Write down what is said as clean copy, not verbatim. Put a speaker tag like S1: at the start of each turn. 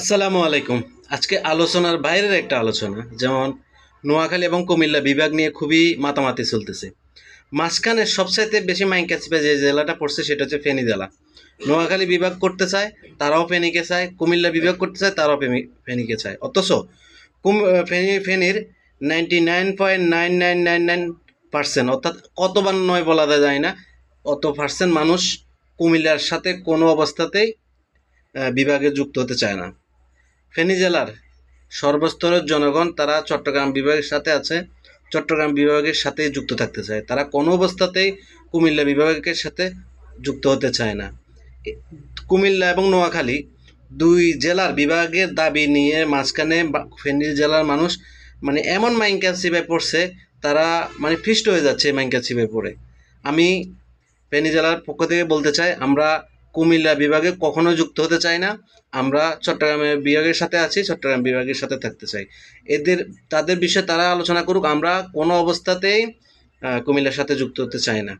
S1: আসসালামু আলাইকুম। আজকে আলোচনার বাইরের একটা আলোচনা, যেমন নোয়াখালী এবং কুমিল্লা বিভাগ নিয়ে খুবই মাতামাতি চলতেছে। মাঝখানে সবচাইতে বেশি মাইনকাছিপে যে জেলাটা পড়ছে সেটা হচ্ছে ফেনী জেলা। নোয়াখালী বিভাগ করতে চায়, তারাও ফেনীকে চায়। কুমিল্লা বিভাগ করতে চায়, তারাও ফেনীকে চায়। অথচ ফেনীর 99.9999% অর্থাৎ কতবার নয় বলা যায় না, অত পার্সেন্ট মানুষ কুমিল্লার সাথে কোনো অবস্থাতেই বিভাগে যুক্ত হতে চায় না। ফেনী জেলার সর্বস্তরের জনগণ তারা চট্টগ্রাম বিভাগের সাথে আছে, চট্টগ্রাম বিভাগের সাথে যুক্ত থাকতে চায়। তারা কোনো অবস্থাতেই কুমিল্লা বিভাগের সাথে যুক্ত হতে চায় না। কুমিল্লা এবং নোয়াখালী দুই জেলার বিভাগের দাবি নিয়ে মাঝখানে ফেনী জেলার মানুষ মানে এমন মাইনকাছিপায় পড়ছে, তারা মানে ফিস্ট হয়ে যাচ্ছে মাইনকাছিপায় পড়ে। আমি ফেনী জেলার পক্ষ থেকে বলতে চাই, আমরা কুমিল্লা বিভাগে কখনো যুক্ত হতে চাই না। আমরা চট্টগ্রামের বিভাগের সাথে আছি, চট্টগ্রাম বিভাগের সাথে থাকতে চাই। তাদের বিষয়ে তারা আলোচনা করুক, আমরা কোনো অবস্থাতেই কুমিল্লার সাথে যুক্ত হতে চাই না।